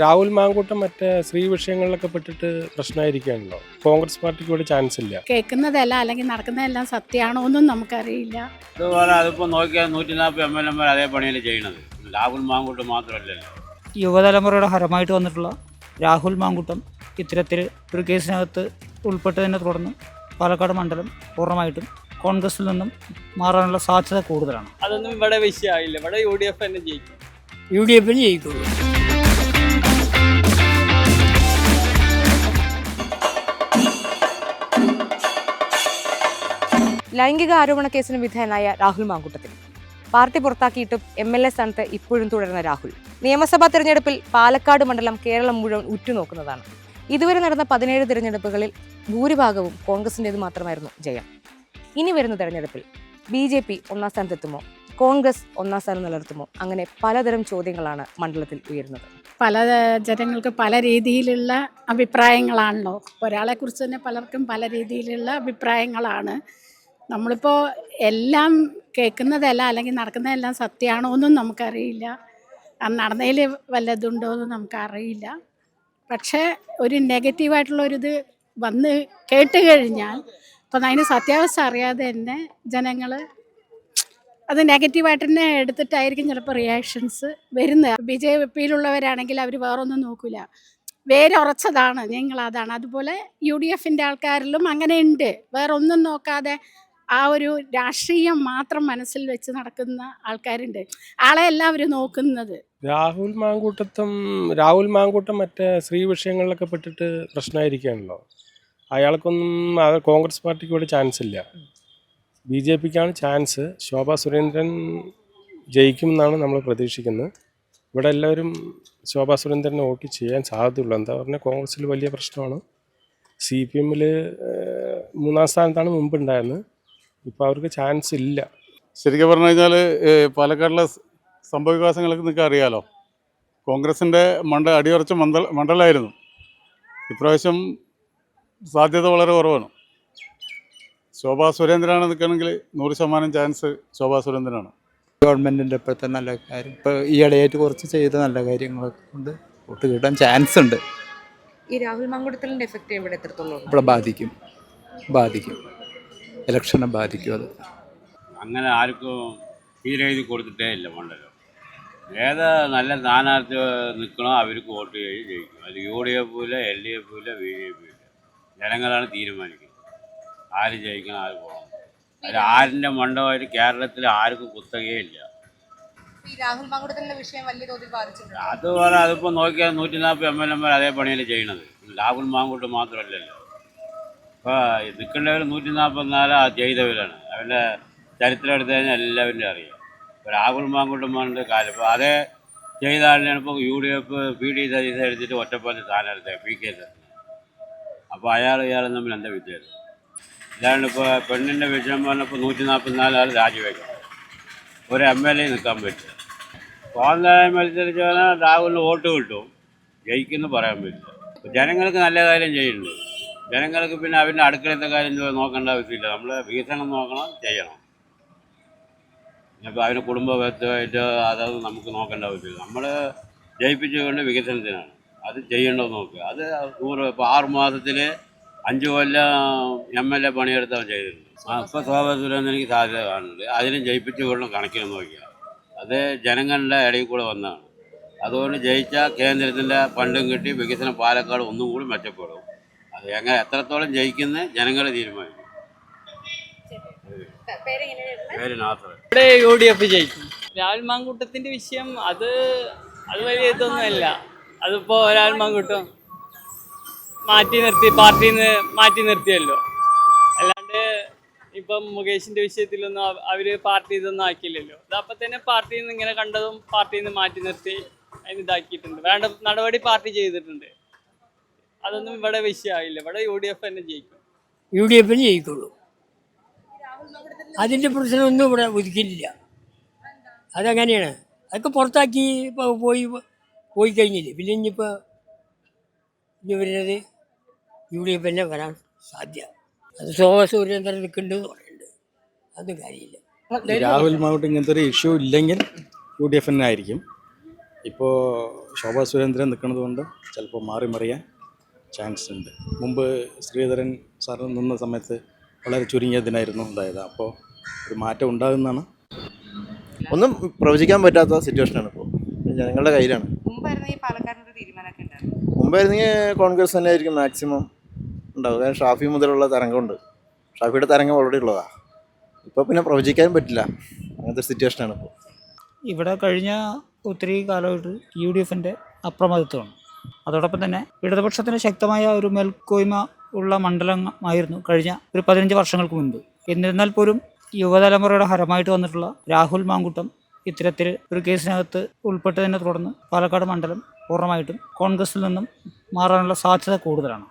രാഹുൽ മാങ്കൂട്ടം മറ്റേ സ്ത്രീ വിഷയങ്ങളിലൊക്കെ പെട്ടിട്ട് പ്രശ്നമായിരിക്കുകയാണല്ലോ. കോൺഗ്രസ് പാർട്ടിക്ക് ഇവിടെ ചാൻസ് ഇല്ല. കേൾക്കുന്നതല്ല അല്ലെങ്കിൽ നടക്കുന്നതെല്ലാം സത്യമാണോ ഒന്നും നമുക്കറിയില്ല. അതുപോലെ അതിപ്പോൾ നോക്കിയാൽ 140 MLA അതേ പണിയല്ലേ ചെയ്യണത്. രാഹുൽ മാങ്കൂട്ടം മാത്രമല്ലല്ലോ. യുവതലമുറയുടെ ഹരമായിട്ട് വന്നിട്ടുള്ള രാഹുൽ മാങ്കൂട്ടം ഇത്തരത്തിൽ ഒരു കേസിനകത്ത് ഉൾപ്പെട്ടതിനെ തുടർന്ന് പാലക്കാട് മണ്ഡലം പൂർണ്ണമായിട്ടും കോൺഗ്രസിൽ നിന്നും മാറാനുള്ള സാധ്യത കൂടുതലാണ്. അതൊന്നും ഇവിടെ വിഷയമായില്ല. ഇവിടെ UDF തന്നെ ജയിക്കും. UDF ജയിക്കുള്ളൂ. ലൈംഗിക ആരോപണ കേസിന് വിധേയനായ രാഹുൽ മാങ്കൂട്ടത്തിൽ പാർട്ടി പുറത്താക്കിയിട്ടും MLA സ്ഥാനത്ത് ഇപ്പോഴും തുടരുന്ന രാഹുൽ നിയമസഭാ തെരഞ്ഞെടുപ്പിൽ പാലക്കാട് മണ്ഡലം കേരളം മുഴുവൻ ഉറ്റുനോക്കുന്നതാണ്. ഇതുവരെ നടന്ന 17 തിരഞ്ഞെടുപ്പുകളിൽ ഭൂരിഭാഗവും കോൺഗ്രസിൻ്റേത് മാത്രമായിരുന്നു ജയം. ഇനി വരുന്ന തെരഞ്ഞെടുപ്പിൽ BJP ഒന്നാം സ്ഥാനത്തെത്തുമോ, കോൺഗ്രസ് ഒന്നാം സ്ഥാനം നിലനിർത്തുമോ, അങ്ങനെ പലതരം ചോദ്യങ്ങളാണ് മണ്ഡലത്തിൽ ഉയരുന്നത്. പല ജനങ്ങൾക്ക് പല രീതിയിലുള്ള അഭിപ്രായങ്ങളാണല്ലോ. ഒരാളെക്കുറിച്ച് തന്നെ പലർക്കും പല രീതിയിലുള്ള അഭിപ്രായങ്ങളാണ്. നമ്മളിപ്പോൾ എല്ലാം കേൾക്കുന്നതല്ല അല്ലെങ്കിൽ നടക്കുന്നതെല്ലാം സത്യമാണോ ഒന്നും നമുക്കറിയില്ല. നടന്നതിൽ വല്ലതുണ്ടോ എന്ന് നമുക്കറിയില്ല. പക്ഷേ ഒരു നെഗറ്റീവായിട്ടുള്ളൊരിത് വന്ന് കേട്ട് കഴിഞ്ഞാൽ അപ്പം അതിന് സത്യാവസ്ഥ അറിയാതെ തന്നെ ജനങ്ങൾ അത് നെഗറ്റീവായിട്ട് തന്നെ എടുത്തിട്ടായിരിക്കും ചിലപ്പോൾ റിയാക്ഷൻസ് വരുന്നത്. BJP-യിലുള്ളവരാണെങ്കിൽ അവർ വേറൊന്നും നോക്കില്ല, വേരുറച്ചതാണ് ഞങ്ങളതാണ്. അതുപോലെ UDF-ൻ്റെ ആൾക്കാരിലും അങ്ങനെ ഉണ്ട്. വേറൊന്നും നോക്കാതെ ആ ഒരു രാഷ്ട്രീയം മാത്രം മനസ്സിൽ വെച്ച് നടക്കുന്ന ആൾക്കാരുണ്ട്. ആളെ എല്ലാവരും നോക്കുന്നത്. രാഹുൽ മാങ്കൂട്ടം മറ്റേ സ്ത്രീ വിഷയങ്ങളിലൊക്കെ പെട്ടിട്ട് പ്രശ്നമായിരിക്കുകയാണല്ലോ. അയാൾക്കൊന്നും കോൺഗ്രസ് പാർട്ടിക്ക് ഇവിടെ ചാൻസ് ഇല്ല. BJP-ക്കാണ് ചാൻസ്. ശോഭാ സുരേന്ദ്രൻ ജയിക്കുമെന്നാണ് നമ്മൾ പ്രതീക്ഷിക്കുന്നത്. ഇവിടെ എല്ലാവരും ശോഭാ സുരേന്ദ്രനെ വോട്ട് ചെയ്യാൻ സാധ്യതയുള്ളൂ. എന്താ പറഞ്ഞാൽ കോൺഗ്രസ്സിൽ വലിയ പ്രശ്നമാണ്. CPM-ൽ 3-ാം സ്ഥാനത്താണ് മുമ്പ് ഉണ്ടായിരുന്നത്. ഇപ്പോൾ അവർക്ക് ചാൻസ് ഇല്ല. ശരിക്കും പറഞ്ഞു കഴിഞ്ഞാൽ പാലക്കാടിലെ സംഭവവികാസങ്ങളൊക്കെ നിങ്ങൾക്ക് അറിയാലോ. കോൺഗ്രസിൻ്റെ അടിയുറച്ച മണ്ഡലമായിരുന്നു. ഇപ്രാവശ്യം സാധ്യത വളരെ കുറവാണ്. ശോഭാ സുരേന്ദ്രനാണ് നിൽക്കണമെങ്കിൽ 100% ചാൻസ് ശോഭാ സുരേന്ദ്രനാണ്. ഗവൺമെൻറ്റിൻ്റെ ഇപ്പോഴത്തെ നല്ല കാര്യം, ഇപ്പോൾ ഈയിടെയായിട്ട് കുറച്ച് ചെയ്ത നല്ല കാര്യങ്ങളൊക്കെ കൊണ്ട് വോട്ട് കിട്ടാൻ ചാൻസ് ഉണ്ട്. ഈ രാഹുൽ മാങ്കൂട്ടത്തിൻ്റെ എഫക്റ്റ് ഇവിടെ എത്രത്തോളം ഇവിടെ ബാധിക്കും ഇലക്ഷനെ ബാധിക്കും. അത് അങ്ങനെ ആർക്കും തീരെഴുതി കൊടുത്തിട്ടേ ഇല്ല മണ്ഡലം. ഏതാ നല്ല സ്ഥാനാർത്ഥി നിൽക്കണോ അവർക്ക് വോട്ട് ചെയ്ത് ജയിക്കും. അത് UDF ഇല്ല, LDF ഇല്ല, BJP ഇല്ല. ജനങ്ങളാണ് തീരുമാനിക്കുന്നത് ആര് ജയിക്കണം, ആര് പോകണം. അത് ആരിൻ്റെ മണ്ഡലമായിട്ട് കേരളത്തിൽ ആർക്കും കുത്തകയേ ഇല്ല. രാഹുൽ മാങ്കൂട്ടത്തിൻ്റെ വിഷയം വലിയ തോതിൽ ബാധിച്ചിട്ടുണ്ട്. അതുപോലെ അതിപ്പോൾ നോക്കിയാൽ 140 MLA അതേ പണിയല്ലേ ചെയ്യണത്. രാഹുൽ മാങ്കൂട്ടം മാത്രമല്ലല്ലോ. ഇപ്പോൾ നിൽക്കേണ്ടവർ 144 ചെയ്തവരാണ്. അവരുടെ ചരിത്രം എടുത്തു കഴിഞ്ഞാൽ എല്ലാവരും അറിയാം. ഇപ്പോൾ രാഹുൽ മാങ്കൂട്ടം പറഞ്ഞ കാര്യം ഇപ്പോൾ അതേ ചെയ്ത ആളിനാണ് ഇപ്പോൾ UDF PD സതീശൻ എടുത്തിട്ട് ഒറ്റപ്പാലം സ്ഥാനാർത്ഥി PK സതീശൻ. അപ്പോൾ ഇയാളും തമ്മിൽ എന്താ വ്യത്യാസം? ഇതാണ് ഇപ്പോൾ പെണ്ണിൻ്റെ വിഷയം പറഞ്ഞപ്പോൾ 144 ആൾ രാജിവെക്കണം. ഒരു MLA നിൽക്കാൻ പറ്റില്ല. സ്വാതന്ത്ര്യ മത്സരിച്ച് പറഞ്ഞാൽ രാഹുലിന് വോട്ട് കിട്ടും, ജയിക്കുമെന്ന് പറയാൻ പറ്റില്ല. ജനങ്ങൾക്ക് നല്ല കാര്യം ചെയ്യുന്നുണ്ട്. ജനങ്ങൾക്ക് പിന്നെ അവരുടെ അടുക്കളത്തെ കാര്യം നോക്കേണ്ട ആവശ്യമില്ല. നമ്മൾ വികസനം നോക്കണം, ചെയ്യണം. ഇപ്പോൾ അവന് കുടുംബപരമായിട്ട് അതൊന്നും നമുക്ക് നോക്കേണ്ട ആവശ്യമില്ല. നമ്മൾ ജയിപ്പിച്ചുകൊണ്ട് വികസനത്തിനാണ് അത് ചെയ്യേണ്ടത് നോക്കുക. അത് 100 ഇപ്പോൾ 6 മാസത്തിൽ 5 കൊല്ലം MLA പണിയെടുത്തവൻ ചെയ്തിട്ടുണ്ട്. ഇപ്പോൾ ശോഭാ സുരേന്ദ്രനിക്ക് സാധ്യത കാണുന്നുണ്ട്. അതിനും ജയിപ്പിച്ചുകൊണ്ടും കണക്കിന് നോക്കിയാൽ അത് ജനങ്ങളുടെ ഇടയിൽ കൂടെ വന്നതാണ്. അതുകൊണ്ട് ജയിച്ചാൽ കേന്ദ്രത്തിൻ്റെ ഫണ്ടും കിട്ടി വികസനം പാലക്കാട് ഒന്നും കൂടി മെച്ചപ്പെടും. അത് എത്രത്തോളം ജയിക്കുന്ന ജനങ്ങൾ തീരുമാനിക്കും. പേര് നാസർ. ഇവിടെ UDF ജയിക്കും. രാഹുൽ മാങ്കൂട്ടത്തിന്റെ വിഷയം അത് വലിയ ഇതൊന്നുമല്ല. അതിപ്പോൾ രാഹുൽ മാങ്കൂട്ടം പാർട്ടിയിൽ നിന്ന് മാറ്റി നിർത്തിയല്ലോ. അല്ലാണ്ട് ഇപ്പം മുകേഷിന്റെ വിഷയത്തിലൊന്നും അവർ പാർട്ടി ഇതൊന്നും ആക്കിയില്ലല്ലോ. അതപ്പം തന്നെ പാർട്ടിയിൽ നിന്ന് ഇങ്ങനെ കണ്ടതും പാർട്ടിയിൽ നിന്ന് മാറ്റി നിർത്തി അതിന് ഇതാക്കിയിട്ടുണ്ട്. വേണ്ട നടപടി പാർട്ടി ചെയ്തിട്ടുണ്ട്. അതൊന്നും ഇവിടെ വിഷയമായില്ല. ഇവിടെ UDF തന്നെ ജയിക്കും. UDF ജയിക്കുള്ളൂ. അതിൻ്റെ പ്രശ്നമൊന്നും ഇവിടെ ഒതുക്കിയില്ല. അതങ്ങനെയാണ്. അതൊക്കെ പുറത്താക്കി ഇപ്പോൾ പോയി കഴിഞ്ഞില്ലേ. പിന്നെ ഇനി വരുന്നത് UDF തന്നെ വരാൻ സാധ്യത. അത് ശോഭാ സുരേന്ദ്രൻ നിൽക്കുന്നുണ്ടെന്ന് പറയുന്നുണ്ട്. അതൊന്നും കാര്യമില്ല. രാഹുൽ മാങ്കൂട്ടം ഇങ്ങനത്തെ ഒരു ഇഷ്യൂ ഇല്ലെങ്കിൽ UDF തന്നെ ആയിരിക്കും. ഇപ്പോൾ ശോഭാ സുരേന്ദ്രൻ നിൽക്കുന്നത് കൊണ്ട് ചിലപ്പോൾ മാറി മറിയാൻ ചാൻസ് ഉണ്ട്. മുമ്പ് ശ്രീധരൻ സാർ നിന്ന സമയത്ത് വളരെ ചുരുങ്ങിയ ദിനായിരുന്നു ഉണ്ടായത്. അപ്പോൾ ഒരു മാറ്റം ഉണ്ടാകുന്നതാണ്. ഒന്നും പ്രവചിക്കാൻ പറ്റാത്ത സിറ്റുവേഷനാണ് ഇപ്പോൾ, ജനങ്ങളുടെ കയ്യിലാണ്. മുമ്പായിരുന്നെങ്കിൽ പാലക്കാടിനൊരു തീരുമാനമൊക്കെ ഉണ്ടായിരുന്നു. മുമ്പായിരുന്നെങ്കിൽ കോൺഗ്രസ് തന്നെ ആയിരിക്കും മാക്സിമം ഉണ്ടാവും. കാരണം ഷാഫി മുതലുള്ള തരംഗമുണ്ട്, ഷാഫിയുടെ തരംഗം ഓൾറെഡി ഉള്ളതാണ്. ഇപ്പോൾ പിന്നെ പ്രവചിക്കാൻ പറ്റില്ല, അങ്ങനത്തെ സിറ്റുവേഷനാണ് ഇപ്പോൾ. ഇവിടെ കഴിഞ്ഞ ഒത്തിരി കാലമായിട്ട് UDFൻ്റെ അപ്രമദിത്വമാണ്. അതോടൊപ്പം തന്നെ ഇടതുപക്ഷത്തിന് ശക്തമായ ഒരു മേൽക്കോയ്മ ഉള്ള മണ്ഡലമായിരുന്നു കഴിഞ്ഞ ഒരു 15 വർഷങ്ങൾക്ക് മുൻപ്. എന്നിരുന്നാൽ പോലും യുവതലമുറയുടെ ഹരമായിട്ട് വന്നിട്ടുള്ള രാഹുൽ മാങ്കൂട്ടം ഇത്തരത്തിൽ ഒരു കേസിനകത്ത് ഉൾപ്പെട്ടതിനെ തുടർന്ന് പാലക്കാട് മണ്ഡലം പൂർണ്ണമായിട്ടും കോൺഗ്രസിൽ നിന്നും മാറാനുള്ള സാധ്യത കൂടുതലാണ്.